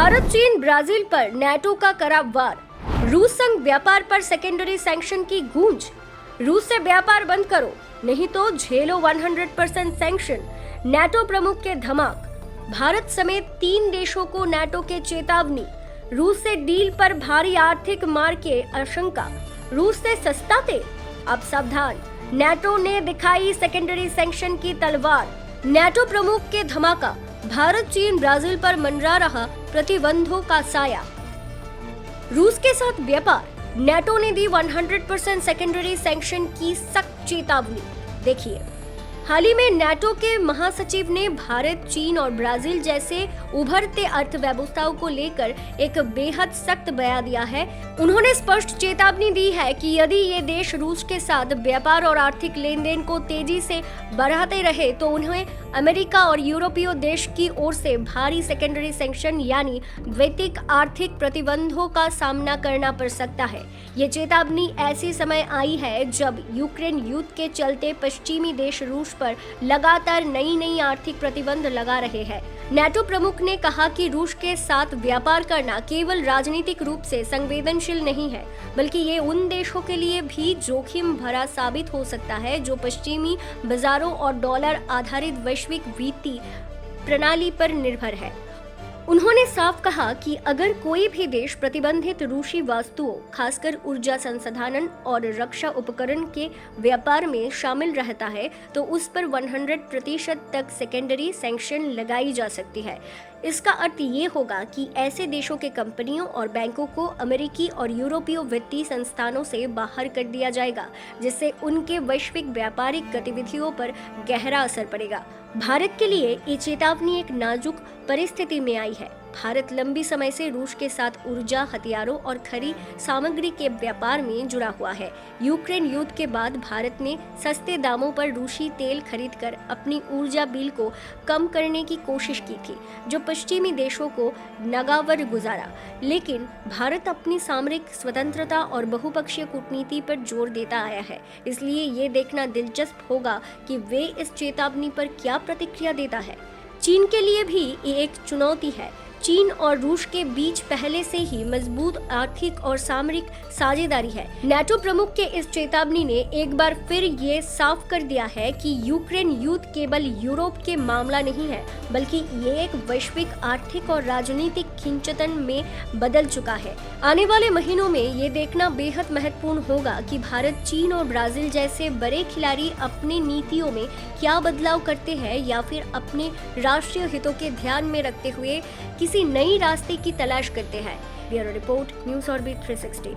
भारत चीन ब्राजील पर नेटो का करा वार। रूस संग व्यापार पर सेकेंडरी सैंक्शन की गूंज। रूस से व्यापार बंद करो नहीं तो झेलो 100% सैंक्शन। नेटो प्रमुख के धमाक। भारत समेत 3 देशों को नेटो के चेतावनी। रूस से डील पर भारी आर्थिक मार के आशंका। रूस से सस्ता तेल, अब सावधान। नेटो ने दिखाई सेकेंडरी सैंक्शन की तलवार। नेटो प्रमुख के धमाका। भारत चीन ब्राजील पर मंडरा रहा प्रतिबंधों का साया। रूस के साथ व्यापार। नेटो ने दी 100% सेकेंडरी सैंक्शन की सख्त चेतावनी। देखिए, हाल ही में नेटो के महासचिव ने भारत, चीन और ब्राजील जैसे उभरते अर्थव्यवस्थाओं को लेकर एक बेहद सख्त बयान दिया है। उन्होंने स्पष्ट चेतावनी दी है कि यदि ये देश रूस के साथ व्यापार और आर्थिक लेन देन को तेजी से बढ़ाते रहे तो उन्हें अमेरिका और यूरोपीय देश की ओर से भारी सेकेंडरी सैंक्शन यानी द्वैतिक आर्थिक प्रतिबंधों का सामना करना पड़ सकता है। ये चेतावनी ऐसे समय आई है जब यूक्रेन युद्ध के चलते पश्चिमी देश रूस पर लगातार नई आर्थिक प्रतिबंध लगा रहे हैं। नेटो प्रमुख ने कहा कि रूस के साथ व्यापार करना केवल राजनीतिक रूप से संवेदनशील नहीं है, बल्कि ये उन देशों के लिए भी जोखिम भरा साबित हो सकता है जो पश्चिमी बाजारों और डॉलर आधारित वैश्विक वित्तीय प्रणाली पर निर्भर है। उन्होंने साफ कहा कि अगर कोई भी देश प्रतिबंधित रूसी वस्तुओं, खासकर ऊर्जा संसाधन और रक्षा उपकरण के व्यापार में शामिल रहता है तो उस पर 100% तक सेकेंडरी सैंक्शन लगाई जा सकती है। इसका अर्थ ये होगा कि ऐसे देशों के कंपनियों और बैंकों को अमेरिकी और यूरोपीय वित्तीय संस्थानों से बाहर कर दिया जाएगा, जिससे उनके वैश्विक व्यापारिक गतिविधियों पर गहरा असर पड़ेगा। भारत के लिए ये चेतावनी एक नाजुक परिस्थिति में आई है। भारत लंबी समय से रूस के साथ ऊर्जा, हथियारों और खरी सामग्री के व्यापार में जुड़ा हुआ है। यूक्रेन युद्ध के बाद भारत ने सस्ते दामों पर रूसी तेल खरीदकर अपनी ऊर्जा बिल को कम करने की कोशिश की थी, जो पश्चिमी देशों को नागवार गुजारा। लेकिन भारत अपनी सामरिक स्वतंत्रता और बहुपक्षीय कूटनीति पर जोर देता आया है, इसलिए ये देखना दिलचस्प होगा कि वे इस चेतावनी पर क्या प्रतिक्रिया देता है। चीन के लिए भी ये एक चुनौती है। चीन और रूस के बीच पहले से ही मजबूत आर्थिक और सामरिक साझेदारी है। नेटो प्रमुख के इस चेतावनी ने एक बार फिर ये साफ कर दिया है कि यूक्रेन युद्ध केवल यूरोप के मामला नहीं है, बल्कि ये एक वैश्विक आर्थिक और राजनीतिक खींचतान में बदल चुका है। आने वाले महीनों में ये देखना बेहद महत्वपूर्ण होगा कि भारत, चीन और ब्राजील जैसे बड़े खिलाड़ी अपनी नीतियों में क्या बदलाव करते हैं या फिर अपने राष्ट्रीय हितों के ध्यान में रखते हुए किसी नई रास्ते की तलाश करते हैं। Bureau report, news orbit 360।